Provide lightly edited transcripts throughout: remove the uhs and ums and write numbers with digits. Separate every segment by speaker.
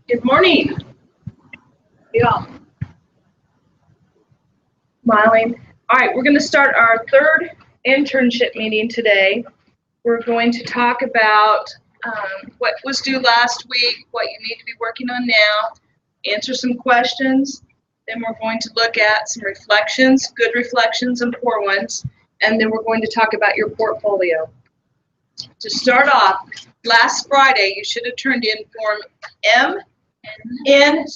Speaker 1: Good morning. Yeah. Smiling. All right, we're going to start our third internship meeting today. We're going to talk about what was due last week, what you need to be working on now, answer some questions. Then we're going to look at some reflections, good reflections and poor ones, and then we're going to talk about your portfolio. To start off, last Friday you should have turned in Form N and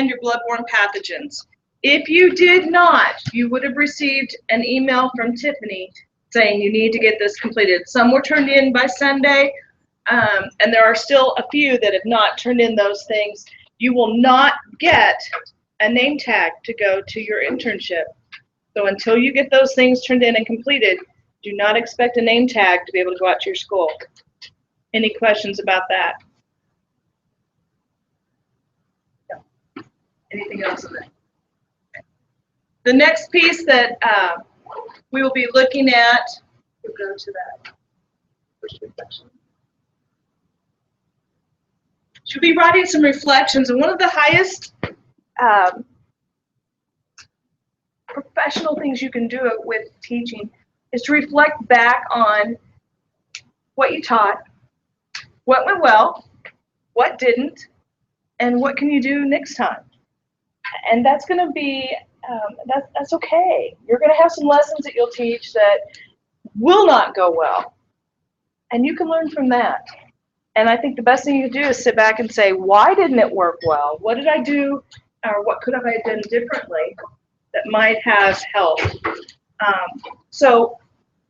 Speaker 1: your bloodborne pathogens. If you did not, you would have received an email from Tiffany saying you need to get this completed. Some were turned in by Sunday, and there are still a few that have not turned in those things. You will not get a name tag to go to your internship. So until you get those things turned in and completed, do not expect a name tag to be able to go out to your school. Any questions about that? No. Anything else on that? The next piece that we will be looking at, we'll go to that first reflection. She'll be writing some reflections, and one of the highest professional things you can do with teaching is to reflect back on what you taught, what went well, what didn't, and what can you do next time. And that's going to be that's okay. You're going to have some lessons that you'll teach that will not go well, and you can learn from that. And I think the best thing you can do is sit back and say, why didn't it work well? What did I do, or what could I have done differently that might have helped? So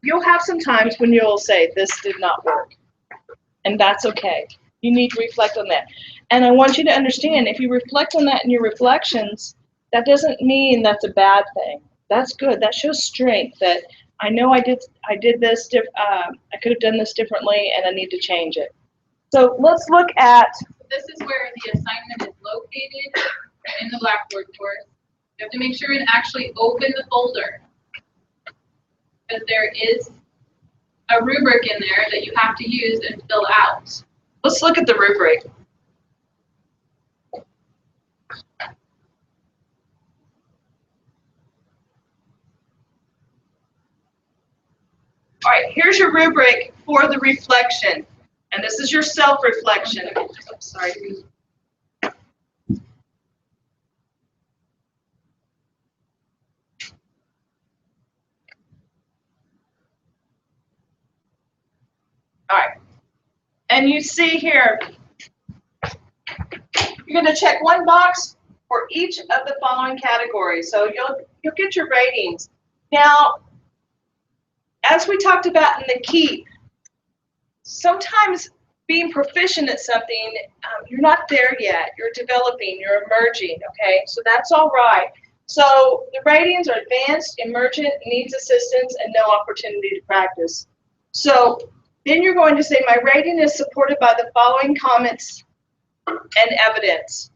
Speaker 1: you'll have some times when you'll say, this did not work, and that's okay. You need to reflect on that. And I want you to understand, if you reflect on that in your reflections, that doesn't mean that's a bad thing. That's good. That shows strength, that I know I did this, I could have done this differently, and I need to change it. So let's look at.
Speaker 2: This is where the assignment is located in the Blackboard course. You have to make sure and actually open the folder, because there is a rubric in there that you have to use and fill out.
Speaker 1: Let's look at the rubric. All right, here's your rubric for the reflection, and this is your self-reflection. Sorry. All right, and you see here, you're going to check one box for each of the following categories. So you'll get your ratings. Now, as we talked about in the KEEP, sometimes being proficient at something, you're not there yet. You're developing, you're emerging, okay? So that's all right. So the ratings are advanced, emergent, needs assistance, and no opportunity to practice. So then you're going to say, my rating is supported by the following comments and evidence.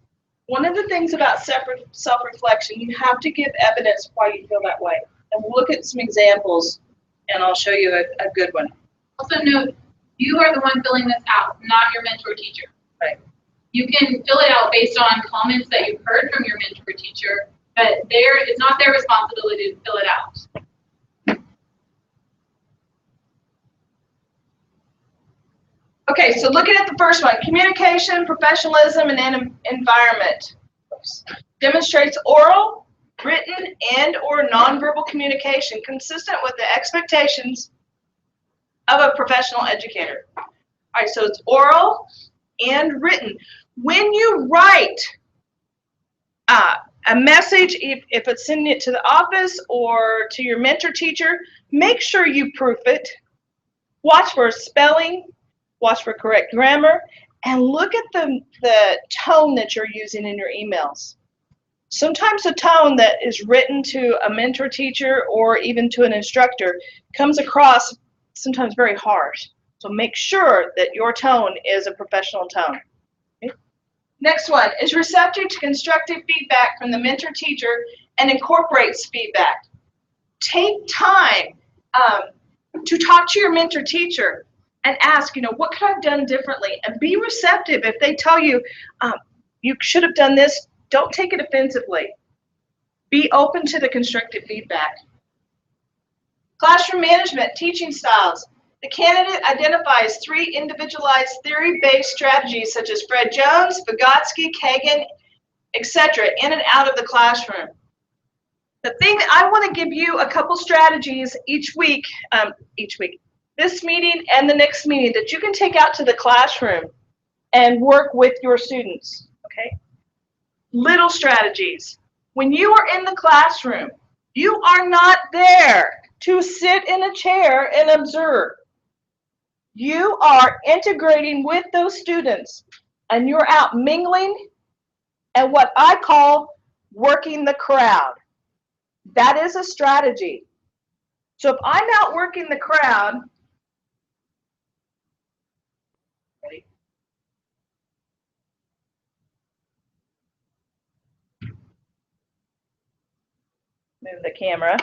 Speaker 1: One of the things about self-reflection, you have to give evidence why you feel that way. And we'll look at some examples, and I'll show you a good one.
Speaker 2: Also note, you are the one filling this out, not your mentor teacher.
Speaker 1: Right.
Speaker 2: You can fill it out based on comments that you've heard from your mentor teacher, but it's not their responsibility to fill it out.
Speaker 1: Okay, so looking at the first one, communication, professionalism, and environment. Demonstrates oral, written, and/or nonverbal communication consistent with the expectations of a professional educator. All right, so it's oral and written. When you write a message, if it's sending it to the office or to your mentor teacher, make sure you proof it. Watch for spelling, watch for correct grammar, and look at the tone that you're using in your emails. Sometimes the tone that is written to a mentor teacher or even to an instructor comes across sometimes very harsh. So make sure that your tone is a professional tone. Okay. Next one is receptive to constructive feedback from the mentor teacher and incorporates feedback. Take time to talk to your mentor teacher. and ask, what could I have done differently? And be receptive. If they tell you, you should have done this, don't take it offensively. Be open to the constructive feedback. Classroom management, teaching styles. The candidate identifies 3 individualized theory-based strategies such as Fred Jones, Vygotsky, Kagan, etc. in and out of the classroom. The thing that I want to give you a couple strategies each week, this meeting and the next meeting, that you can take out to the classroom and work with your students, okay? Little strategies. When you are in the classroom, you are not there to sit in a chair and observe. You are integrating with those students, and you're out mingling and what I call working the crowd. That is a strategy. So if I'm out working the crowd, move the camera.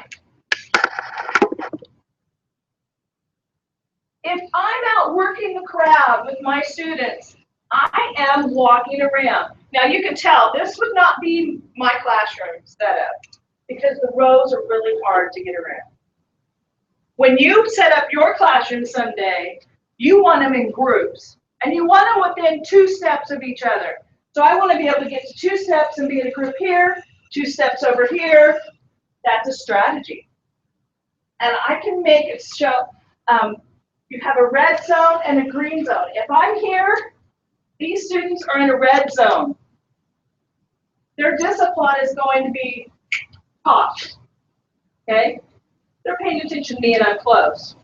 Speaker 1: If I'm out working the crowd with my students, I am walking around. Now you can tell this would not be my classroom setup because the rows are really hard to get around. When you set up your classroom someday, you want them in groups and you want them within 2 steps of each other. So I want to be able to get to 2 steps and be in a group here, 2 steps over here. That's a strategy. And I can make it show, you have a red zone and a green zone. If I'm here, these students are in a red zone. Their discipline is going to be taught, okay? They're paying attention to me and I'm close.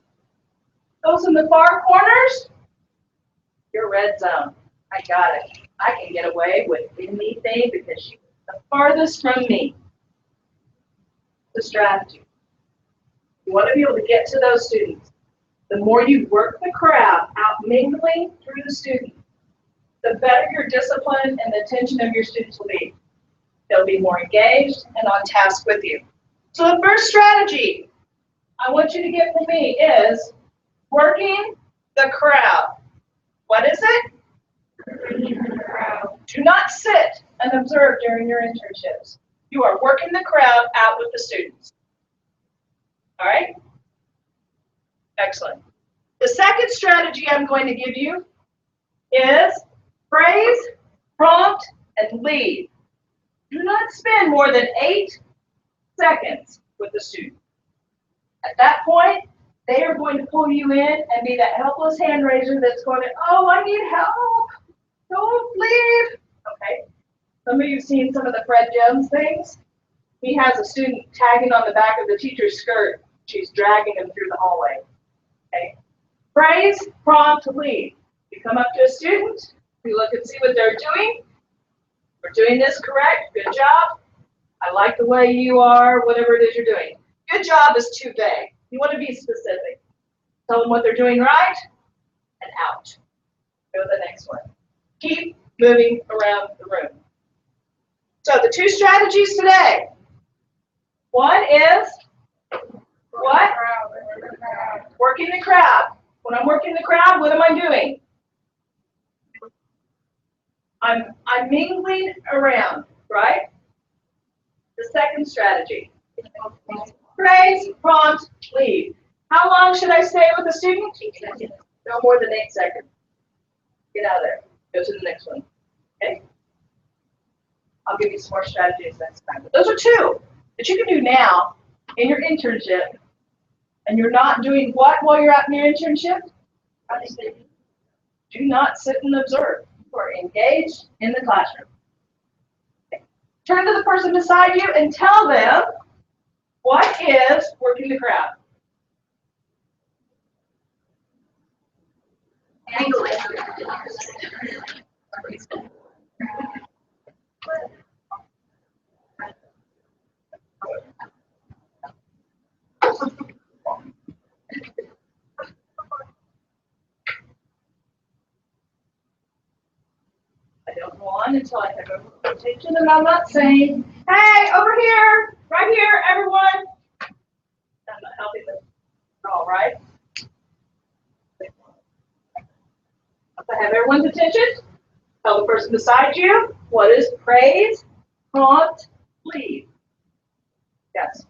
Speaker 1: Those in the far corners, your red zone. I got it. I can get away with anything because she's the farthest from me. The strategy. You want to be able to get to those students. The more you work the crowd out mingling through the students, the better your discipline and the attention of your students will be. They'll be more engaged and on task with you. So the first strategy I want you to get from me is working the crowd. What is it? Do not sit and observe during your internships. You are working the crowd out with the students. All right? Excellent. The second strategy I'm going to give you is praise, prompt, and lead. Do not spend more than 8 seconds with the student. At that point, they are going to pull you in and be that helpless hand raiser that's going to, oh, I need help. Don't leave. Okay. Some of you have seen some of the Fred Jones things. He has a student tagging on the back of the teacher's skirt. She's dragging him through the hallway. Okay. Praise, prompt, lead. You come up to a student, you look and see what they're doing. We're doing this correct. Good job. I like the way you are, whatever it is you're doing. Good job is too vague. You want to be specific. Tell them what they're doing right and out. Go to the next one. Keep moving around the room. So the 2 strategies today. One is what? Working the crowd. When I'm working the crowd, what am I doing? I'm mingling around, right? The second strategy. Praise, prompt, lead. How long should I stay with a student? No more than 8 seconds. Get out of there. Go to the next one. Okay? I'll give you some more strategies next time. But those are 2 that you can do now in your internship. And you're not doing what while you're out in your internship? Do not sit and observe. You are engaged in the classroom. Okay. Turn to the person beside you and tell them what is working the crowd. I don't go on until I have a rotation, and I'm not saying, hey, over here, right here, everyone. I'm not helping them. All right. So have everyone's attention. Tell the person beside you, what is praise, prompt, leave? Yes.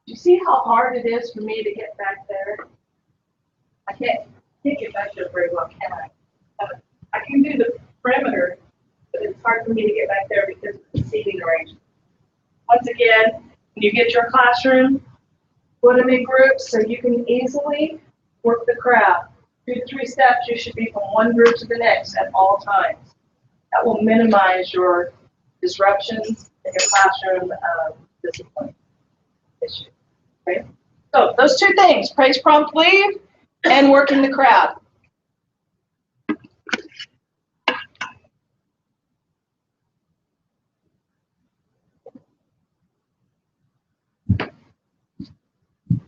Speaker 1: You see how hard it is for me to get back there? I can't get back there very well, can I? I can do the perimeter, but it's hard for me to get back there because of the seating arrangement. Once again, when you get your classroom, put them in groups so you can easily work the crowd. 2 to 3 steps, you should be from one group to the next at all times. That will minimize your disruptions in your classroom discipline issue. Okay? So those 2 things, praise, prompt, leave, and working the crowd.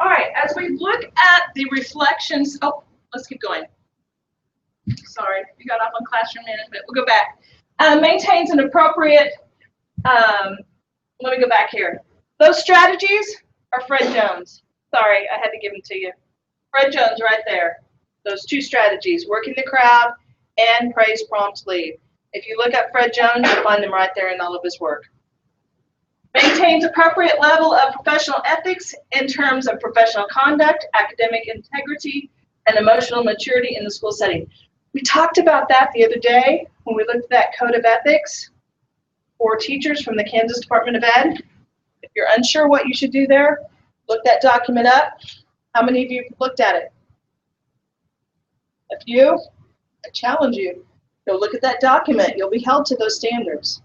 Speaker 1: All right, as we look at the reflections, let's keep going. Sorry, we got off on classroom management. We'll go back. Maintains an appropriate, let me go back here. Those strategies are Fred Jones. Sorry, I had to give them to you. Fred Jones right there. Those 2 strategies, working the crowd and praise, prompt, leave. If you look up Fred Jones, you'll find them right there in all of his work. Maintains appropriate level of professional ethics in terms of professional conduct, academic integrity, and emotional maturity in the school setting. We talked about that the other day when we looked at that code of ethics for teachers from the Kansas Department of Ed. If you're unsure what you should do there, look that document up. How many of you looked at it? A few? I challenge you. Go look at that document. You'll be held to those standards.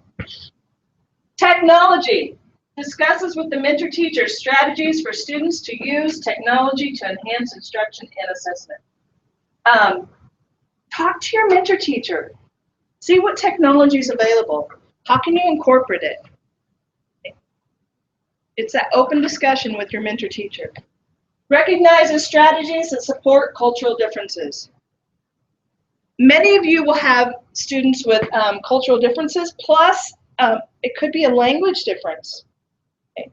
Speaker 1: Technology. Discusses with the mentor teacher strategies for students to use technology to enhance instruction and assessment. Talk to your mentor teacher. See what technology is available. How can you incorporate it? It's that open discussion with your mentor teacher. Recognizes strategies that support cultural differences. Many of you will have students with cultural differences, plus it could be a language difference. Okay.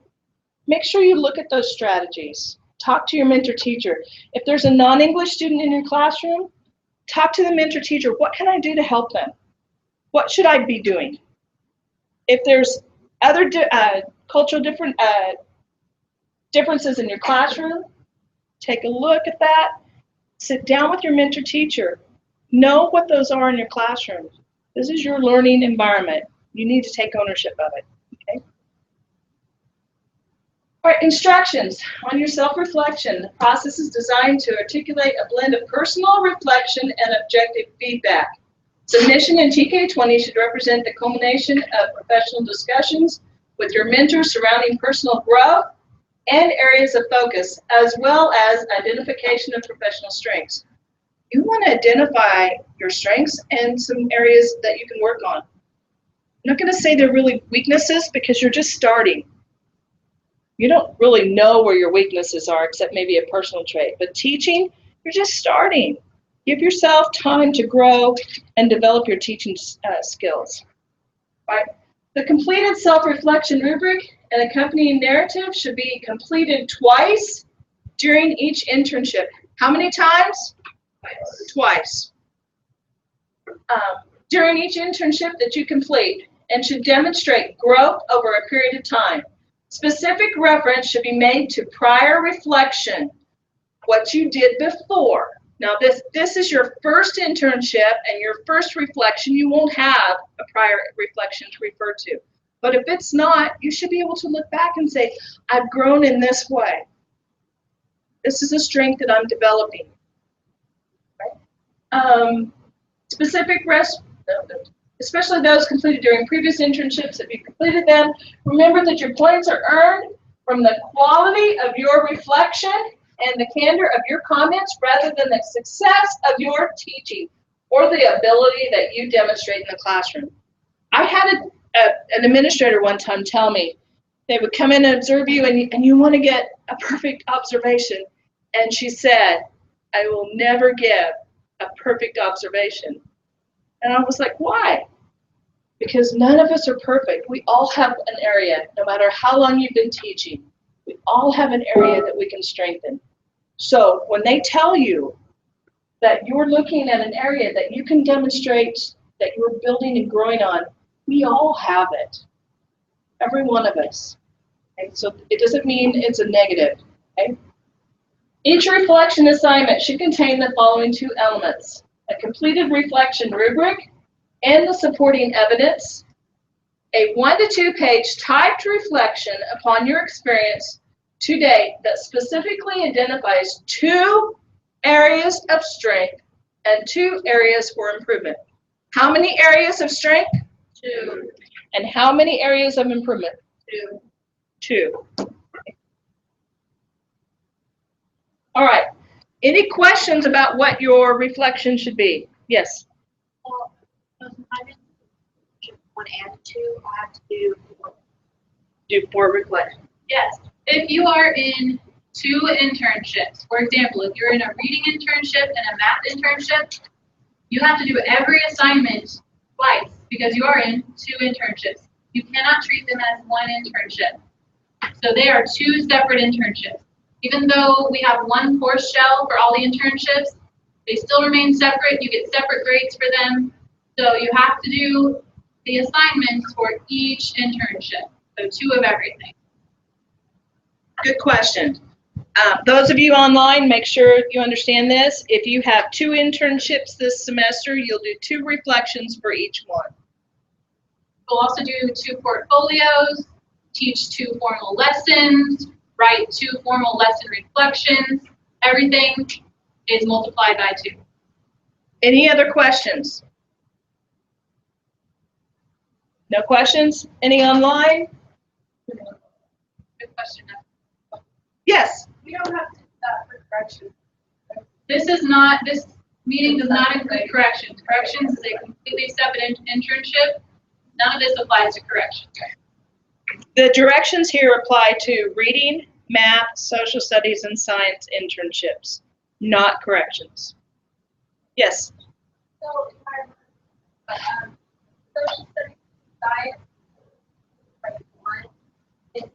Speaker 1: Make sure you look at those strategies. Talk to your mentor teacher. If there's a non-English student in your classroom, talk to the mentor teacher. What can I do to help them? What should I be doing? If there's other cultural differences in your classroom, take a look at that. Sit down with your mentor teacher. Know what those are in your classroom. This is your learning environment. You need to take ownership of it. Okay? All right, instructions on your self-reflection. The process is designed to articulate a blend of personal reflection and objective feedback. Submission in TK20 should represent the culmination of professional discussions with your mentor surrounding personal growth and areas of focus, as well as identification of professional strengths. You want to identify your strengths and some areas that you can work on. I'm not going to say they're really weaknesses because you're just starting. You don't really know where your weaknesses are except maybe a personal trait. But teaching, you're just starting. Give yourself time to grow and develop your teaching skills. All right. The completed self-reflection rubric and accompanying narrative should be completed twice during each internship. How many times? Twice. During each internship that you complete, and should demonstrate growth over a period of time. Specific reference should be made to prior reflection, what you did before. Now this is your first internship and your first reflection. You won't have a prior reflection to refer to. But if it's not, you should be able to look back and say, I've grown in this way. This is a strength that I'm developing. Right? Especially those completed during previous internships, if you completed them, remember that your points are earned from the quality of your reflection and the candor of your comments rather than the success of your teaching or the ability that you demonstrate in the classroom. I had an administrator one time tell me they would come in and observe you and you want to get a perfect observation And she said, I will never give a perfect observation. And I was like, why? Because none of us are perfect. We all have an area, no matter how long you've been teaching. We all have an area that we can strengthen. So when they tell you that you're looking at an area that you can demonstrate that you're building and growing on, we all have it. Every one of us. Okay? So it doesn't mean it's a negative. Okay? Each reflection assignment should contain the following two elements: a completed reflection rubric and the supporting evidence, a 1 to 2 page typed reflection upon your experience to date that specifically identifies 2 areas of strength and 2 areas for improvement. How many areas of strength?
Speaker 2: 2.
Speaker 1: And how many areas of improvement?
Speaker 2: 2.
Speaker 1: 2. All right. Any questions about what your reflection should be? Yes.
Speaker 3: Well, I'm in 1 and 2. I have to do 4.
Speaker 1: Do 4 reflections.
Speaker 2: Yes. If you are in 2 internships, for example, if you're in a reading internship and a math internship, you have to do every assignment twice because you are in 2 internships. You cannot treat them as 1 internship. So they are 2 separate internships. Even though we have 1 course shell for all the internships, they still remain separate. You get separate grades for them. So you have to do the assignments for each internship. So 2 of everything.
Speaker 1: Good question. Those of you online, make sure you understand this. If you have 2 internships this semester, you'll do 2 reflections for each one.
Speaker 2: We'll also do 2 portfolios, teach 2 formal lessons, write 2 formal lesson reflections. Everything is multiplied by 2.
Speaker 1: Any other questions? No questions? Any online?
Speaker 2: Good question.
Speaker 1: Yes.
Speaker 3: We don't have to do that for correction.
Speaker 2: This meeting does not include corrections. Corrections is a completely separate internship. None of this applies to corrections.
Speaker 1: The directions here apply to reading, math, social studies, and science internships, not corrections. Yes.
Speaker 3: So if I social studies, science, like 1,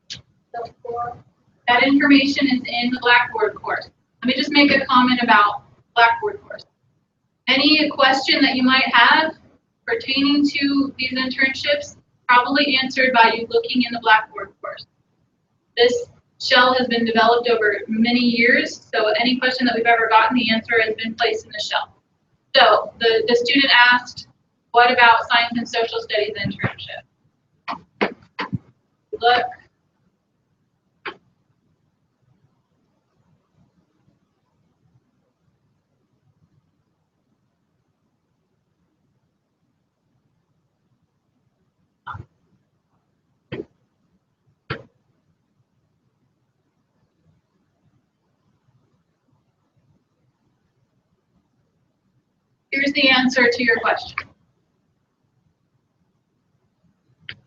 Speaker 3: so 4.
Speaker 2: That information is in the Blackboard course. Let me just make a comment about Blackboard course. Any question that you might have pertaining to these internships, probably answered by you looking in the Blackboard course. This shell has been developed over many years, so any question that we've ever gotten, the answer has been placed in the shell. So the student asked, what about science and social studies internship? Look. Here's the answer to your question.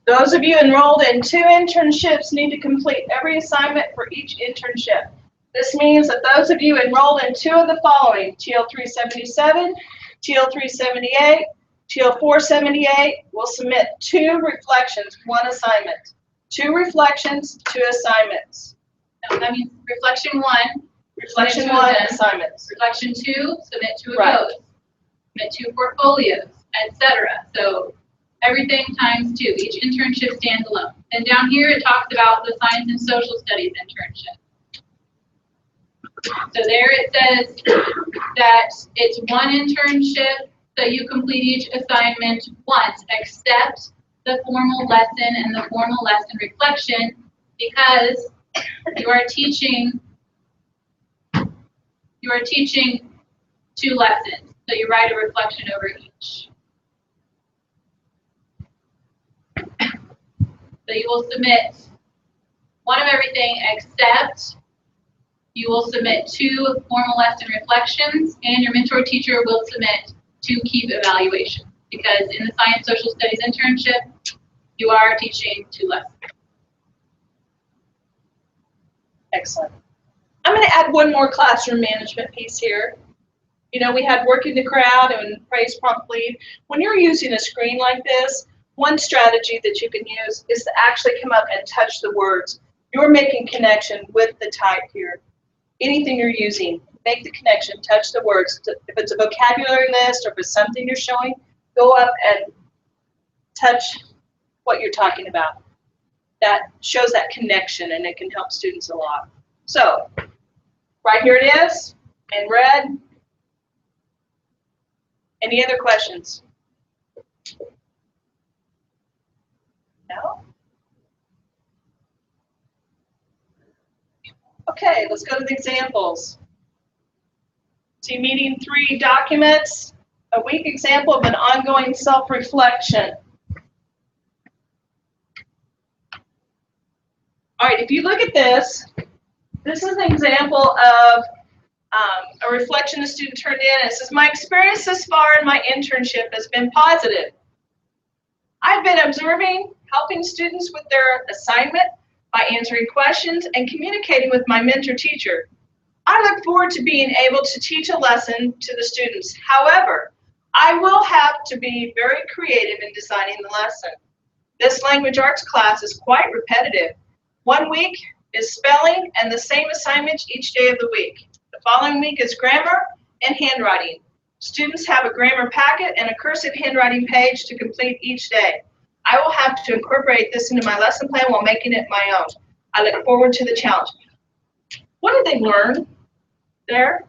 Speaker 1: Those of you enrolled in 2 internships need to complete every assignment for each internship. This means that those of you enrolled in 2 of the following, TL 377, TL 378, TL 478, will submit 2 reflections, 1 assignment. 2 reflections, 2 assignments.
Speaker 2: No, that means reflection 1,
Speaker 1: Reflection
Speaker 2: submit 2 of
Speaker 1: 1,
Speaker 2: them.
Speaker 1: assignments.
Speaker 2: Reflection 2, submit 2 of
Speaker 1: Right.
Speaker 2: those. Submit 2 portfolios, etc. So everything times 2. Each internship stands alone. And down here it talks about the science and social studies internship. So there it says that it's 1 internship, so you complete each assignment once, except the formal lesson and the formal lesson reflection, because you are teaching 2 lessons. So you write a reflection over each. So you will submit 1 of everything, except you will submit 2 formal lesson reflections, and your mentor teacher will submit 2 keep evaluations, because in the science social studies internship, you are teaching 2 lessons.
Speaker 1: Excellent. I'm going to add one more classroom management piece here. You know, we had working the crowd and praise prompt lead. When you're using a screen like this, one strategy that you can use is to actually come up and touch the words. You're making connection with the type here. Anything you're using, make the connection, touch the words. If it's a vocabulary list or if it's something you're showing, go up and touch what you're talking about. That shows that connection and it can help students a lot. So, right here it is in red. Any other questions? No? Okay, let's go to the examples. See, meeting 3 documents, a weak example of an ongoing self-reflection. All right, if you look at this, this is an example of a reflection the student turned in. It says, my experience thus far in my internship has been positive. I've been observing, helping students with their assignment by answering questions and communicating with my mentor teacher. I look forward to being able to teach a lesson to the students. However, I will have to be very creative in designing the lesson. This language arts class is quite repetitive. One week is spelling and the same assignments each day of the week. The following week is grammar and handwriting. Students have a grammar packet and a cursive handwriting page to complete each day. I will have to incorporate this into my lesson plan while making it my own. I look forward to the challenge. What did they learn there?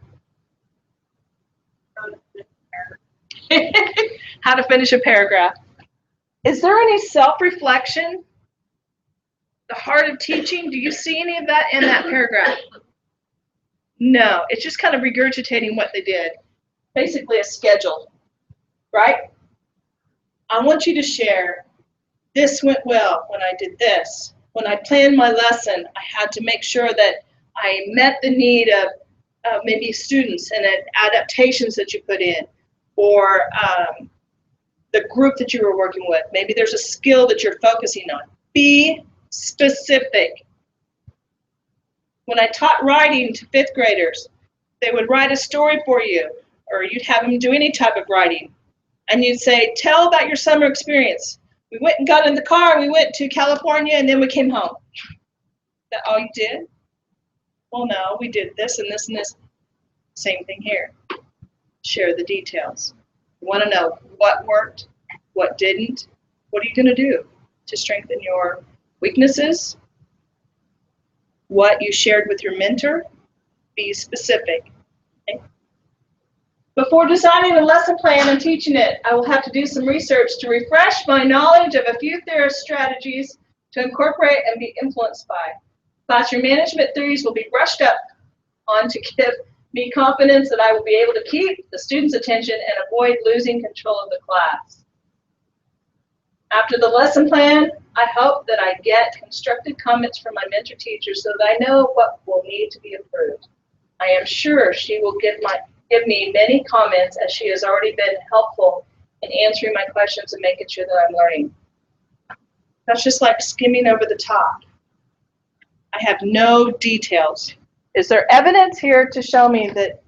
Speaker 1: How to finish a paragraph. Is there any self-reflection? The heart of teaching, do you see any of that in that paragraph? No, it's just kind of regurgitating what they did. Basically a schedule, right? I want you to share, this went well when I did this. When I planned my lesson, I had to make sure that I met the need of maybe students and adaptations that you put in, or the group that you were working with. Maybe there's a skill that you're focusing on. Be specific. When I taught writing to 5th graders, they would write a story for you, or you'd have them do any type of writing. And you'd say, tell about your summer experience. We went and got in the car, we went to California, and then we came home. Is that all you did? Well, no, we did this and this and this. Same thing here. Share the details. You want to know what worked, what didn't. What are you going to do to strengthen your weaknesses? What you shared with your mentor? Be specific. Okay? Before designing a lesson plan and teaching it, I will have to do some research to refresh my knowledge of a few theorist strategies to incorporate and be influenced by. Classroom management theories will be brushed up on to give me confidence that I will be able to keep the students' attention and avoid losing control of the class. After the lesson plan, I hope that I get constructive comments from my mentor teacher so that I know what will need to be improved. I am sure she will give me many comments, as she has already been helpful in answering my questions and making sure that I'm learning. That's just like skimming over the top. I have no details. Is there evidence here to show me that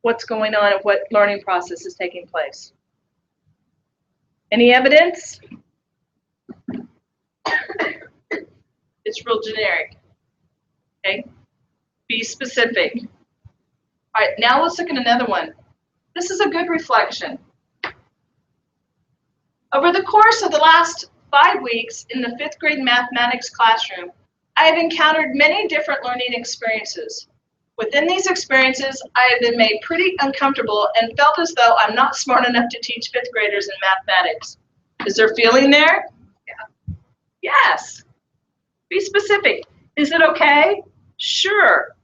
Speaker 1: what's going on and what learning process is taking place? Any evidence? It's real generic. Okay? Be specific. All right, now let's look at another one. This is a good reflection. Over the course of the last 5 weeks in the 5th grade mathematics classroom, I have encountered many different learning experiences. Within these experiences, I have been made pretty uncomfortable and felt as though I'm not smart enough to teach 5th graders in mathematics. Is there feeling there? Yeah. Yes. Be specific. Is it okay? Sure.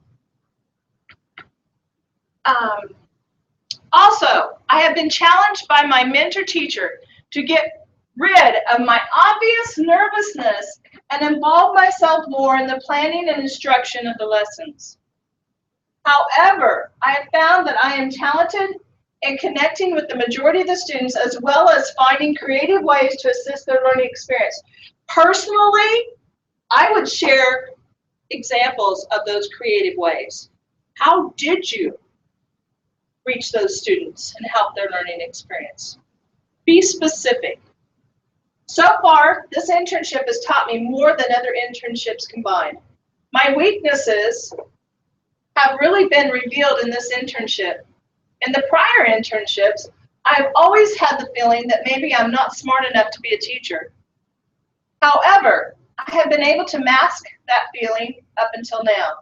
Speaker 1: Also, I have been challenged by my mentor teacher to get rid of my obvious nervousness and involve myself more in the planning and instruction of the lessons. However, I have found that I am talented in connecting with the majority of the students, as well as finding creative ways to assist their learning experience. Personally, I would share
Speaker 4: examples of those creative ways. How did you reach those students and help their learning experience? Be specific. So far, this internship has taught me more than other internships combined. My weaknesses have really been revealed in this internship. In the prior internships, I've always had the feeling that maybe I'm not smart enough to be a teacher. However, I have been able to mask that feeling up until now.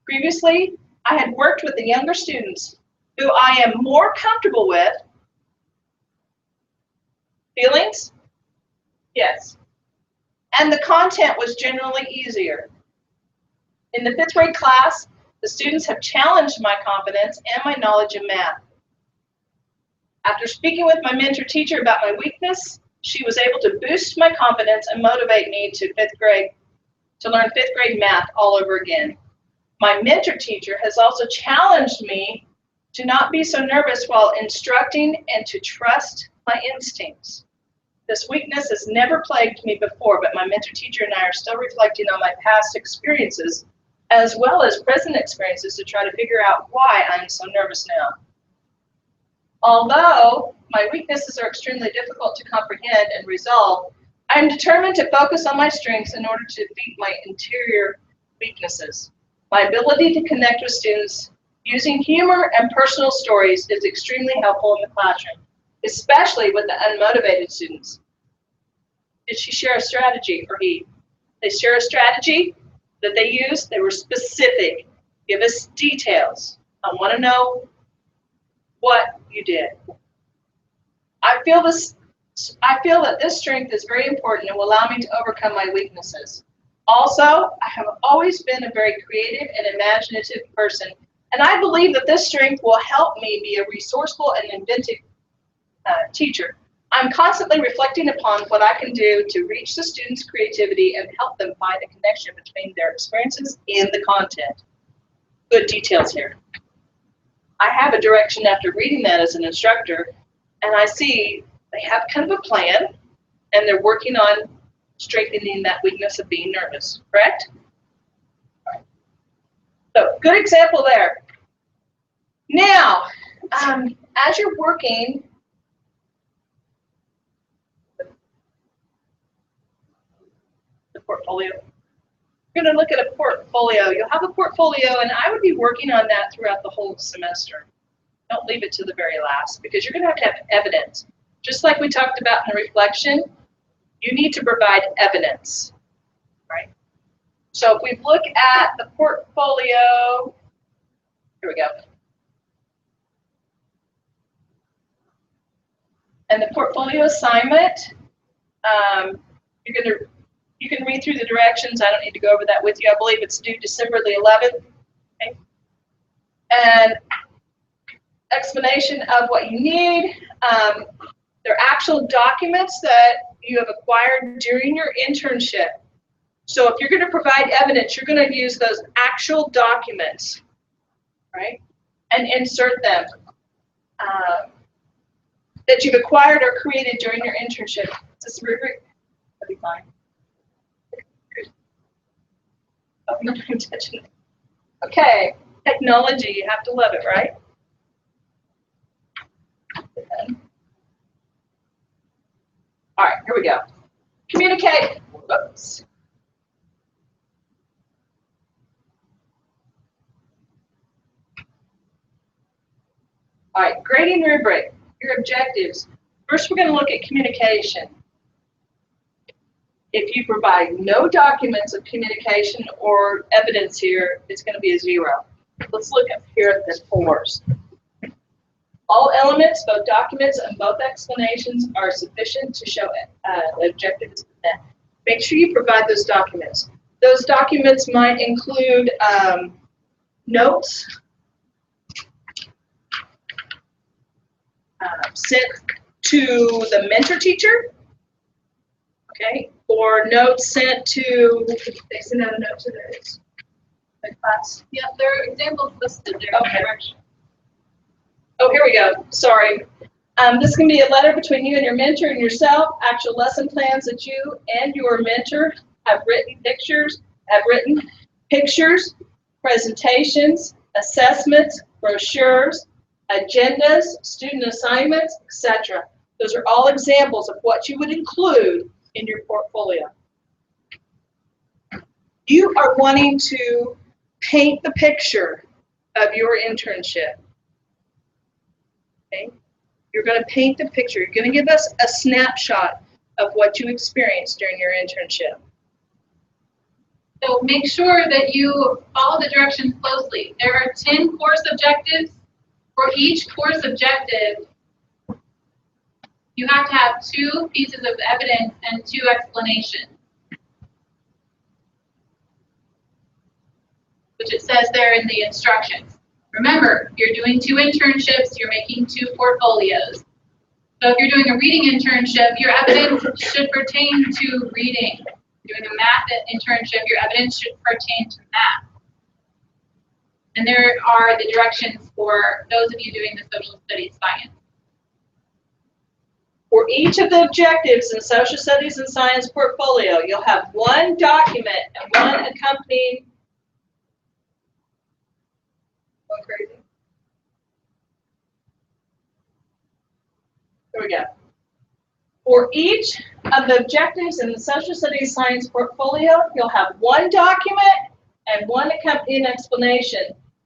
Speaker 4: Previously, I had worked with the younger students who I am more comfortable with. Feelings? Yes. And the content was generally easier. In the 5th grade class, the students have challenged my confidence and my knowledge of math. After speaking with my mentor teacher about my weakness, she was able to boost my confidence and motivate me to learn 5th grade math all over again. My mentor teacher has also challenged me to not be so nervous while instructing and to trust my instincts. This weakness has never plagued me before, but my mentor teacher and I are still reflecting on my past experiences as well as present experiences to try to figure out why I'm so nervous now. Although my weaknesses are extremely difficult to comprehend and resolve, I am determined to focus on my strengths in order to defeat my interior weaknesses. My ability to connect with students using humor and personal stories is extremely helpful in the classroom, especially with the unmotivated students. Did she share a strategy, or he? They share a strategy that they used. They were specific. Give us details. I want to know what you did. I feel that this strength is very important and will allow me to overcome my weaknesses. Also, I have always been a very creative and imaginative person, and I believe that this strength will help me be a resourceful and inventive teacher. I'm constantly reflecting upon what I can do to reach the students' creativity and help them find a connection between their experiences and the content. Good details here. I have a direction after reading that as an instructor, and I see they have kind of a plan, and they're working on strengthening that weakness of being nervous, correct? So, good example there. Now, as you're working, the portfolio, you're going to look at a portfolio. You'll have a portfolio, and I would be working on that throughout the whole semester. Don't leave it to the very last, because you're going to have evidence. Just like we talked about in the reflection, you need to provide evidence, right? So if we look at the portfolio, here we go. And the portfolio assignment, you can read through the directions. I don't need to go over that with you. I believe it's due December the 11th. Okay. And explanation of what you need. They're actual documents that you have acquired during your internship. So if you're going to provide evidence, you're going to use those actual documents, right? And insert them that you've acquired or created during your internship. Is this rubric? That'd be fine. Oh, no, I'm touching it. Okay, technology, you have to love it, right? All right, here we go. Communicate. Whoops. All right, grading rubric, your objectives. First, we're going to look at communication. If you provide no documents of communication or evidence here, it's going to be a 0. Let's look up here at the 4s. All elements, both documents and both explanations, are sufficient to show the objective is met. Make sure you provide those documents. Those documents might include notes sent to the mentor teacher, okay, or notes sent to, they send out a note to the class.
Speaker 2: Yeah, there are examples listed there.
Speaker 4: Okay. Oh, here we go. Sorry. This can be a letter between you and your mentor and yourself, actual lesson plans that you and your mentor have written, Pictures, presentations, assessments, brochures, agendas, student assignments, etc. Those are all examples of what you would include in your portfolio. You are wanting to paint the picture of your internship. Okay? You're going to paint the picture. You're going to give us a snapshot of what you experienced during your internship.
Speaker 2: So make sure that you follow the directions closely. There are 10 course objectives. For each course objective, you have to have 2 pieces of evidence and 2 explanations, which it says there in the instructions. Remember, you're doing 2 internships, you're making 2 portfolios. So if you're doing a reading internship, your evidence should pertain to reading. If you're doing a math internship, your evidence should pertain to math. And there are the directions for those of you doing the social studies science.
Speaker 4: For each of the objectives in social studies and science portfolio, you'll have 1 document and 1 accompanying. Going crazy? There we go. For each of the objectives in the social studies science portfolio, you'll have 1 document and 1 accompanying explanation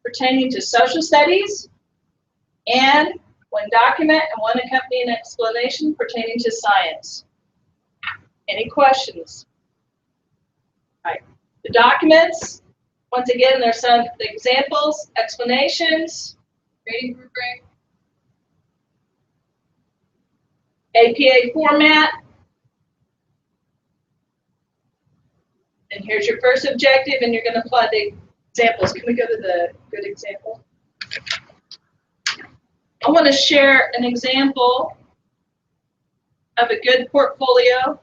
Speaker 4: pertaining to social studies, and 1 document and 1 accompanying explanation pertaining to science. Any questions? All right. The documents, once again, there's some examples, explanations,
Speaker 2: Grading rubric.
Speaker 4: APA format. And here's your first objective, and you're going to apply the examples. Can we go to the good example? I want to share an example of a good portfolio.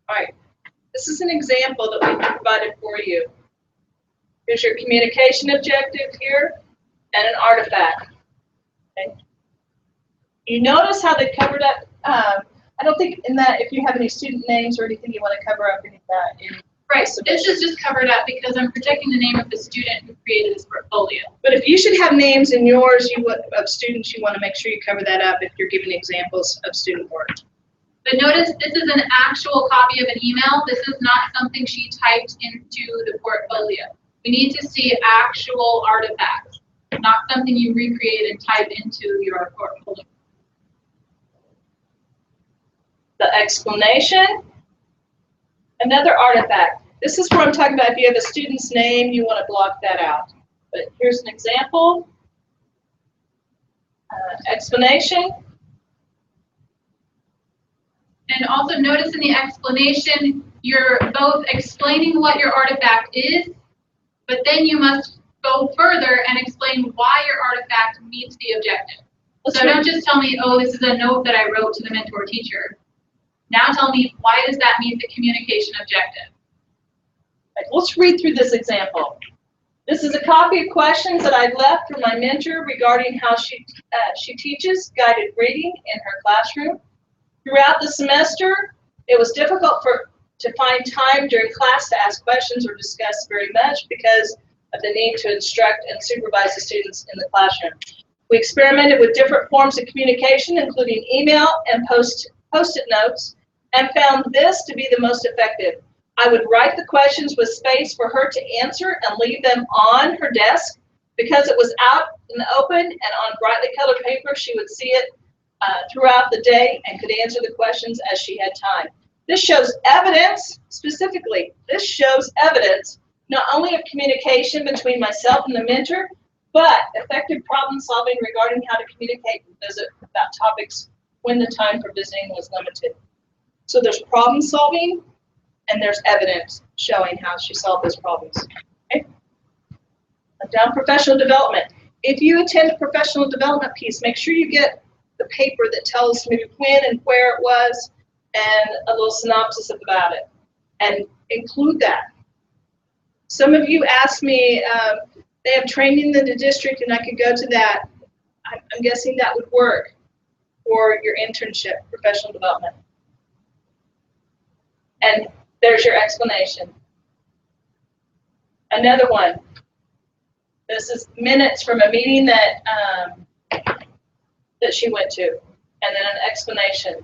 Speaker 4: All right, this is an example that we provided for you. Here's your communication objective here and an artifact. Okay. You notice how they covered up, I don't think in that, if you have any student names or anything you want to cover up any of that.
Speaker 2: Right, this is just covered up because I'm protecting the name of the student who created this portfolio.
Speaker 4: But if you should have names in yours of students, you want to make sure you cover that up if you're giving examples of student work.
Speaker 2: But notice this is an actual copy of an email. This is not something she typed into the portfolio. We need to see actual artifacts, not something you recreate and type into your portfolio.
Speaker 4: The explanation, another artifact. This is where I'm talking about if you have a student's name, you want to block that out. But here's an example. Explanation.
Speaker 2: And also notice in the explanation, you're both explaining what your artifact is, but then you must go further and explain why your artifact meets the objective. So don't just tell me, oh, this is a note that I wrote to the mentor teacher. Now tell me, why does that meet the communication objective?
Speaker 4: Right, let's read through this example. This is a copy of questions that I left from my mentor regarding how she teaches guided reading in her classroom. Throughout the semester, it was difficult to find time during class to ask questions or discuss very much because of the need to instruct and supervise the students in the classroom. We experimented with different forms of communication, including email and post-it notes, and found this to be the most effective. I would write the questions with space for her to answer and leave them on her desk. Because it was out in the open and on brightly colored paper, she would see it throughout the day and could answer the questions as she had time. This shows evidence, specifically, this shows evidence not only of communication between myself and the mentor, but effective problem solving regarding how to communicate and visit about topics when the time for visiting was limited. So there's problem solving and there's evidence showing how she solved those problems. Okay? Down professional development. If you attend a professional development piece, make sure you get the paper that tells maybe when and where it was and a little synopsis about it. And include that. Some of you asked me, they have training in the district and I could go to that. I'm guessing that would work for your internship, professional development. And there's your explanation. Another one. This is minutes from a meeting that that she went to, and then an explanation.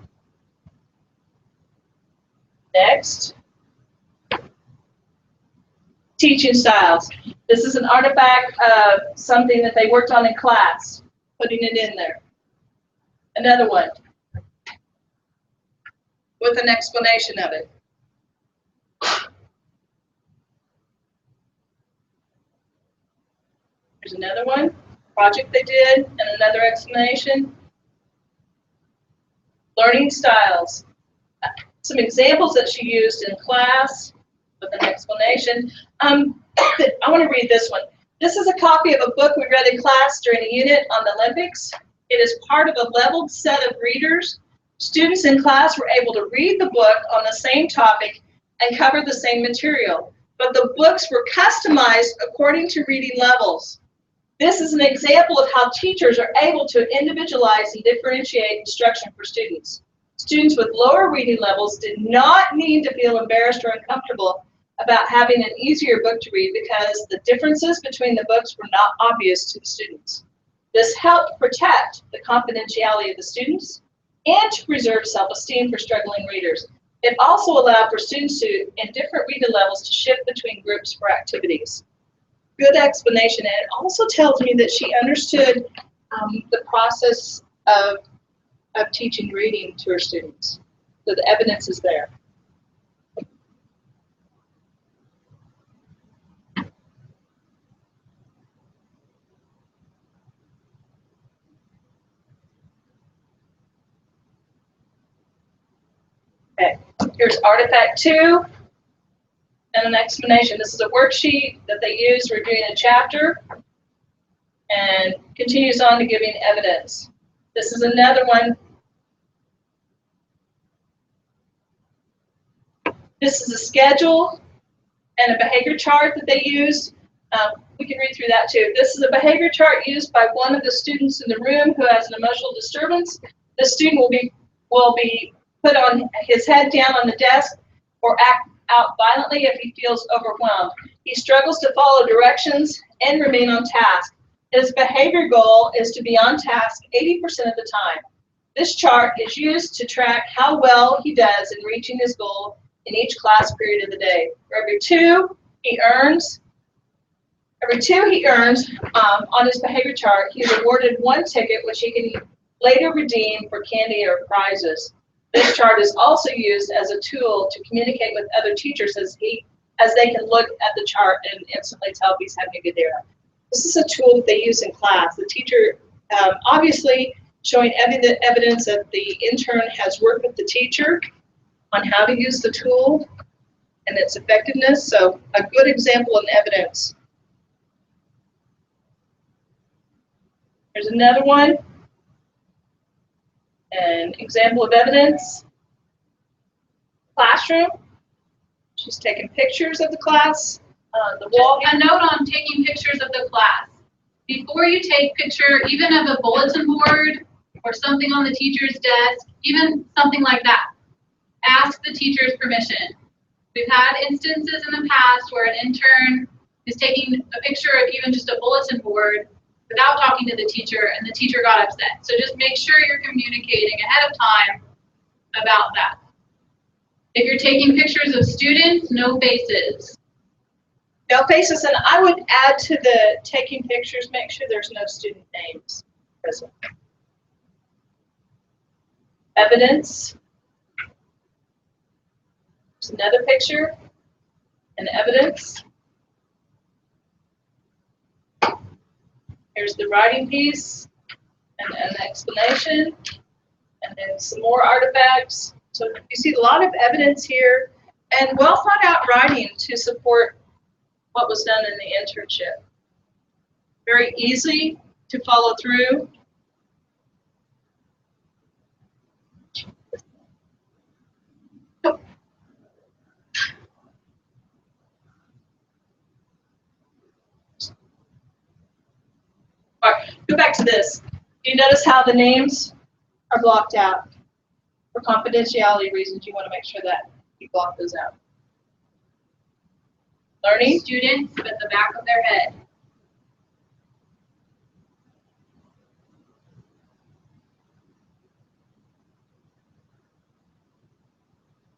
Speaker 4: Next. Teaching styles. This is an artifact of something that they worked on in class, putting it in there. Another one with an explanation of it. There's another one, project they did, and another explanation. Learning styles. Some examples that she used in class with an explanation. I want to read this one. This is a copy of a book we read in class during a unit on the Olympics. It is part of a leveled set of readers. Students in class were able to read the book on the same topic and cover the same material, but the books were customized according to reading levels. This is an example of how teachers are able to individualize and differentiate instruction for students. Students with lower reading levels did not need to feel embarrassed or uncomfortable about having an easier book to read because the differences between the books were not obvious to the students. This helped protect the confidentiality of the students and to preserve self-esteem for struggling readers. It also allowed for students in different reading levels to shift between groups for activities. Good explanation, and it also tells me that she understood the process of teaching reading to her students. So the evidence is there. Okay, here's artifact 2 and an explanation. This is a worksheet that they use reviewing a chapter and continues on to giving evidence. This is another one. This is a schedule and a behavior chart that they used. We can read through that too. This is a behavior chart used by one of the students in the room who has an emotional disturbance. The student will be put on his head down on the desk or act out violently if he feels overwhelmed. He struggles to follow directions and remain on task. His behavior goal is to be on task 80% of the time. This chart is used to track how well he does in reaching his goal in each class period of the day. For every two he earns on his behavior chart, he is awarded one ticket which he can later redeem for candy or prizes. This chart is also used as a tool to communicate with other teachers as they can look at the chart and instantly tell if he's having a good day or not. This is a tool that they use in class. The teacher, obviously showing evidence that the intern has worked with the teacher on how to use the tool and its effectiveness. So a good example and evidence. There's another one. An example of evidence. Classroom. She's taking pictures of the class. The wall.
Speaker 2: A note on taking pictures of the class. Before you take picture, even of a bulletin board or something on the teacher's desk, even something like that, ask the teacher's permission. We've had instances in the past where an intern is taking a picture of even just a bulletin board without talking to the teacher, and the teacher got upset. So just make sure you're communicating ahead of time about that. If you're taking pictures of students, no faces.
Speaker 4: No faces, and I would add to the taking pictures, make sure there's no student names present. Evidence. There's another picture and evidence. Here's the writing piece and an explanation, and then some more artifacts. So you see a lot of evidence here and well thought out writing to support what was done in the internship. Very easy to follow through. Go back to this. Do you notice how the names are blocked out? For confidentiality reasons, you want to make sure that you block those out. Learning.
Speaker 2: Students at the back of their head.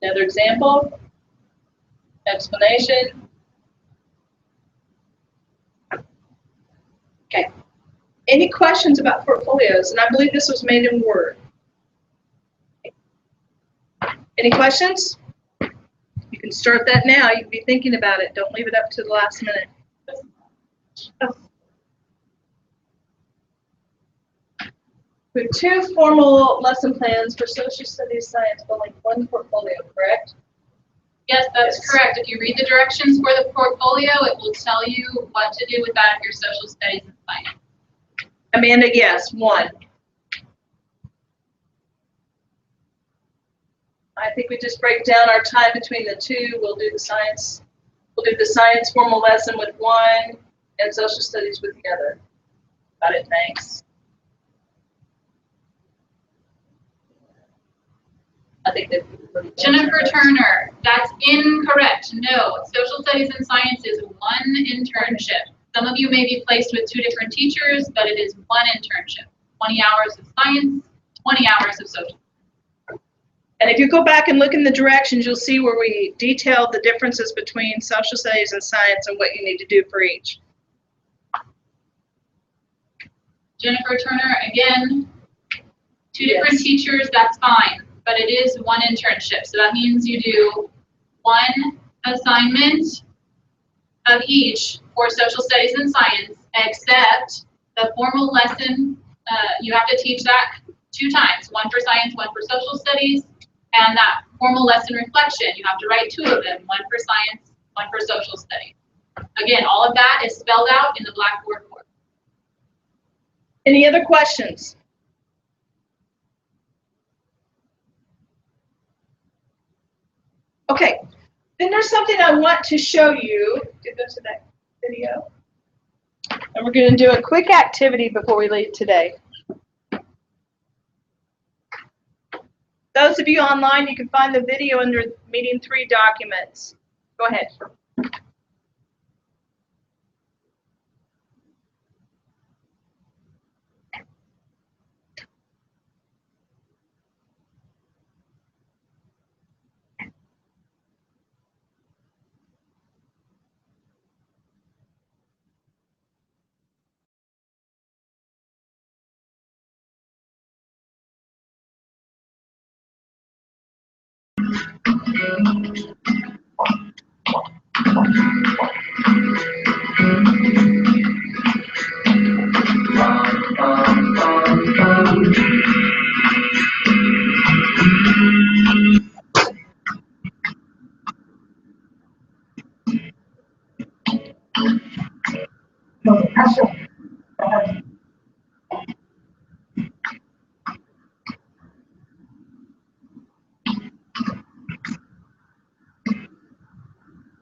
Speaker 4: Another example. Explanation. Okay. Any questions about portfolios? And I believe this was made in Word. Any questions? You can start that now. You can be thinking about it. Don't leave it up to the last minute. We have 2 formal lesson plans for social studies science, but like 1 portfolio, correct?
Speaker 2: Yes, that's
Speaker 4: Yes.
Speaker 2: correct. If you read the directions for the portfolio, it will tell you what to do with that if you're social studies and science.
Speaker 4: Amanda, yes, 1. I think we just break down our time between the 2. We'll do the science formal lesson with 1 and social studies with the other. Got it, thanks. I think that
Speaker 2: Jennifer Turner, that's incorrect. No, social studies and science is 1 internship. Some of you may be placed with 2 different teachers, but it is 1 internship. 20 hours of science, 20 hours of social.
Speaker 4: And if you go back and look in the directions, you'll see where we detailed the differences between social studies and science and what you need to do for each.
Speaker 2: Jennifer Turner, again, 2 different
Speaker 4: Yes.
Speaker 2: teachers, that's fine, but it is 1 internship. So that means you do 1 assignment of each for social studies and science, except the formal lesson, you have to teach that 2 times, 1 for science, 1 for social studies, and that formal lesson reflection, you have to write 2 of them, 1 for science, 1 for social studies. Again, all of that is spelled out in the Blackboard course.
Speaker 4: Any other questions? Okay, then there's something I want to show you. Go to that video. And we're going to do a quick activity before we leave today. Those of you online, you can find the video under Meeting 3 documents. Go ahead.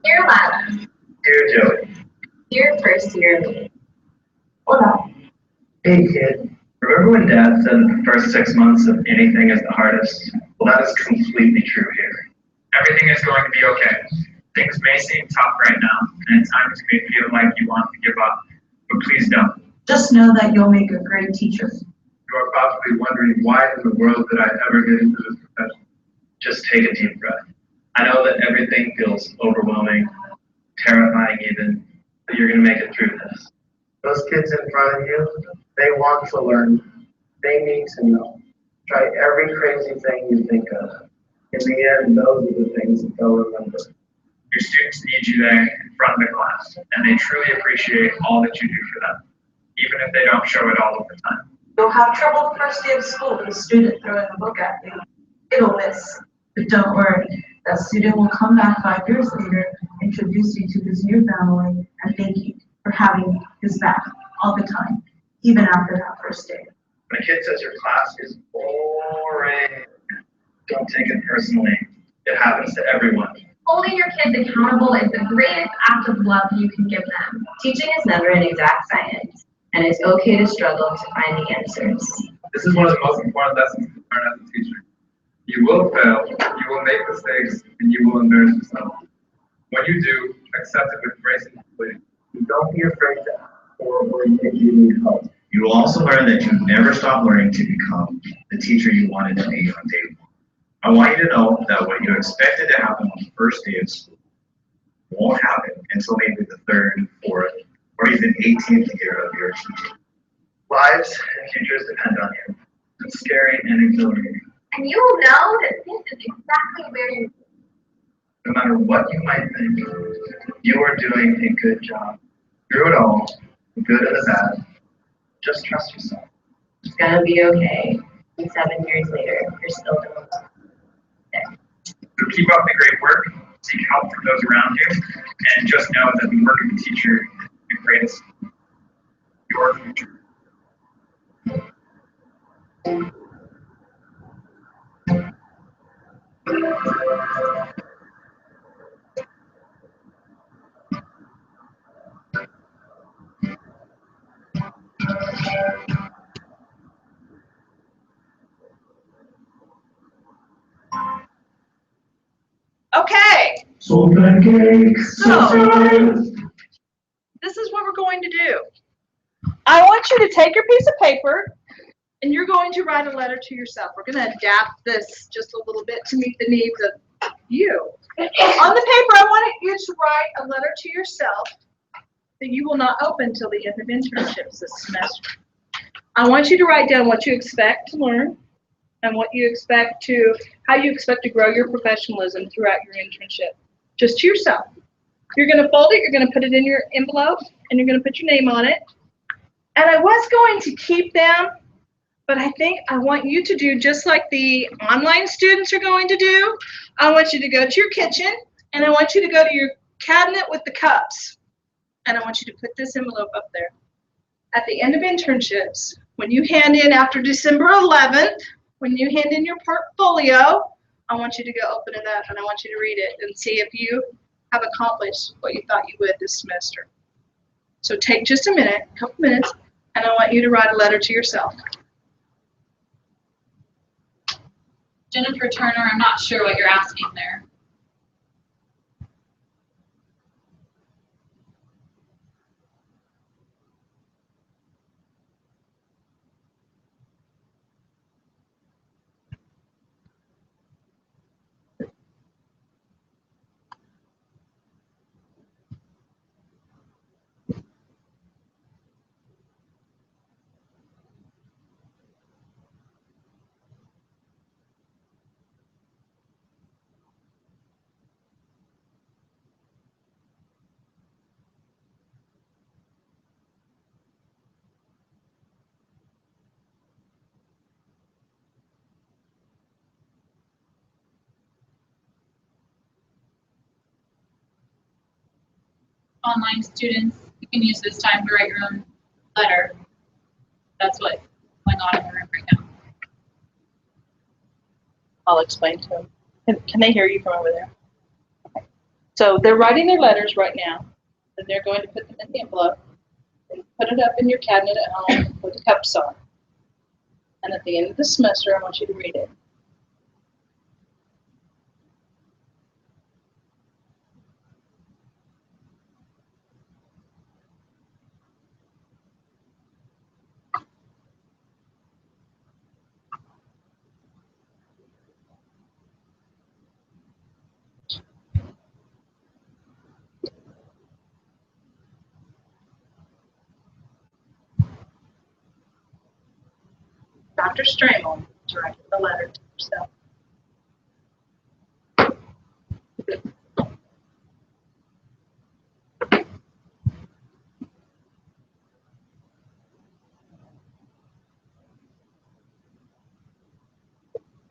Speaker 5: Dear Lila,
Speaker 6: Dear Joey.
Speaker 5: dear first year me.
Speaker 6: Hola. Hey kid. Remember when Dad said that the first 6 months of anything is the hardest? Well, that is completely true here. Everything is going to be okay. Things may seem tough right now, and at times you may feel like you want to give up, but please don't.
Speaker 7: Just know that you'll make a great teacher.
Speaker 6: You are probably wondering why in the world did I ever get into this profession? Just take a deep breath. I know that everything feels overwhelming, terrifying even, but you're going to make it through this. Those kids in front of you, they want to learn. They need to know. Try every crazy thing you think of. In the end, those are the things that they'll remember. Your students need you there in front of the class, and they truly appreciate all that you do for them, even if they don't show it all of the time.
Speaker 7: You'll have trouble the first day of school with a student throwing a book at you. It'll miss. But don't worry, that student will come back 5 years later, introduce you to his new family, and thank you for having his back all the time, even after that first day.
Speaker 6: When a kid says your class is boring, don't take it personally. It happens to everyone.
Speaker 5: Holding your kids accountable is the greatest act of love you can give them.
Speaker 8: Teaching is never an exact science.
Speaker 5: and it's okay to struggle to find the answers.
Speaker 6: This is one of the most important lessons to learn as a teacher. You will fail, you will make mistakes, and you will embarrass yourself. When you do, accept it with grace and humility. Don't be afraid to ask for or if you need help.
Speaker 8: You will also learn that you never stop learning to become the teacher you wanted to be on day one. I want you to know that what you expected to happen on the first day of school won't happen until maybe the third, fourth, or even 18th year of your teaching.
Speaker 6: Lives and futures depend on you. It's scary and exhilarating.
Speaker 5: And you will know that this is exactly where you're.
Speaker 6: No matter what you might think, you are doing a good job. Through it all, the good and the bad, just trust yourself.
Speaker 5: It's gonna be okay. And 7 years later, you're still doing there.
Speaker 6: So keep up the great work, seek help from those around you, and just know that the work of a teacher is the greatest. Your future.
Speaker 1: Okay,
Speaker 8: So pancakes.
Speaker 1: So- this is what we're going to do. I want you to take your piece of paper and you're going to write a letter to yourself. We're going to adapt this just a little bit to meet the needs of you. On the paper, I want you to write a letter to yourself that you will not open till the end of internships this semester. I want you to write down what you expect to learn and what you expect to, how you expect to grow your professionalism throughout your internship, just to yourself. You're going to fold it, you're going to put it in your envelope, and you're going to put your name on it. And I was going to keep them, but I think I want you to do just like the online students are going to do. I want you to go to your kitchen, and I want you to go to your cabinet with the cups, and I want you to put this envelope up there. At the end of internships, when you hand in after December 11th, when you hand in your portfolio, I want you to go open it up, and I want you to read it and see if you have accomplished what you thought you would this semester. So take just a minute, a couple minutes, and I want you to write a letter to yourself.
Speaker 2: Jennifer Turner, I'm not sure what you're asking there. Online students, you can use this time to write your own letter. That's what's going on in the room right now.
Speaker 1: I'll explain to them. Can they hear you from over there? Okay. So they're writing their letters right now, and they're going to put them in the envelope and put it up in your cabinet at home where the cups are. And at the end of the semester, I want you to read it. Dr. Stramel is writing the letter to herself.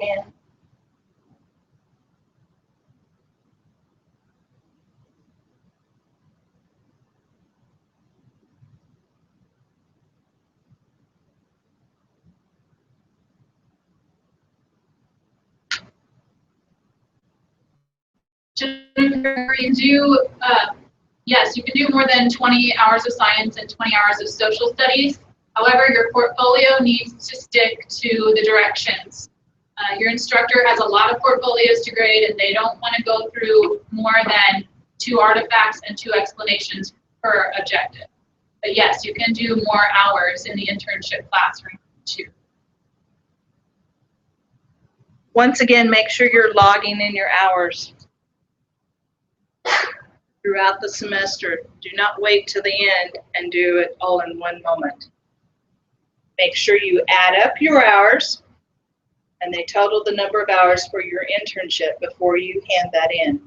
Speaker 1: And
Speaker 2: Jennifer, you do Yes, you can do more than 20 hours of science and 20 hours of social studies. However, your portfolio needs to stick to the directions. Your instructor has a lot of portfolios to grade, and they don't want to go through more than 2 artifacts and 2 explanations per objective. But yes, you can do more hours in the internship classroom too.
Speaker 1: Once again, make sure you're logging in your hours throughout the semester. Do not wait till the end and do it all in one moment. Make sure you add up your hours and they total the number of hours for your internship before you hand that in.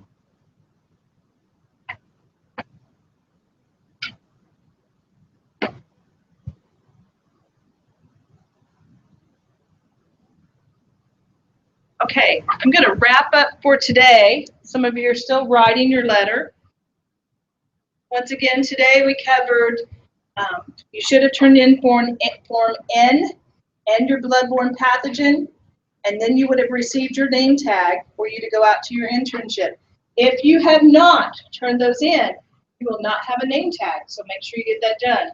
Speaker 1: Okay, I'm going to wrap up for today. Some of you are still writing your letter. Once again, today we covered, you should have turned in Form N and your bloodborne pathogen, and then you would have received your name tag for you to go out to your internship. If you have not turned those in, you will not have a name tag, so make sure you get that done.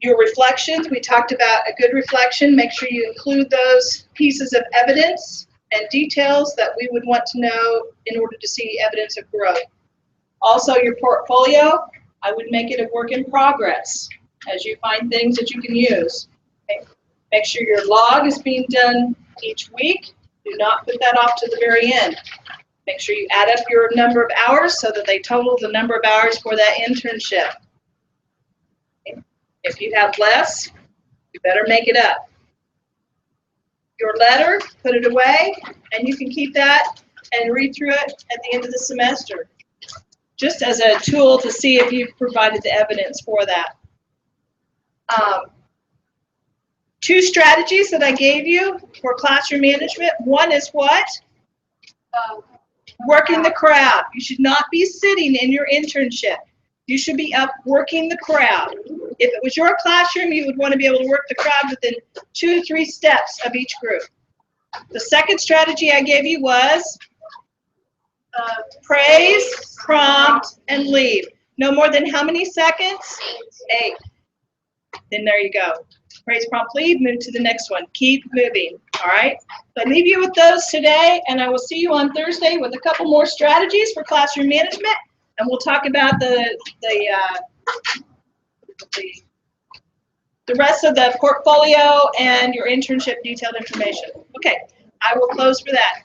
Speaker 1: Your reflections, we talked about a good reflection. Make sure you include those pieces of evidence and details that we would want to know in order to see evidence of growth. Also, your portfolio, I would make it a work in progress as you find things that you can use. Okay. Make sure your log is being done each week. Do not put that off to the very end. Make sure you add up your number of hours so that they total the number of hours for that internship. Okay. If you have less, you better make it up. Your letter, put it away, and you can keep that and read through it at the end of the semester, just as a tool to see if you've provided the evidence for that. 2 strategies that I gave you for classroom management. One is what? Working the crowd. You should not be sitting in your internship. You should be up working the crowd. If it was your classroom, you would want to be able to work the crowd within 2 to 3 steps of each group. The second strategy I gave you was praise, prompt, and leave. No more than how many seconds? 8. Then there you go. Praise, prompt, leave, move to the next one. Keep moving, all right? So I leave you with those today, and I will see you on Thursday with a couple more strategies for classroom management, and we'll talk about the rest of the portfolio and your internship detailed information. Okay, I will close for that.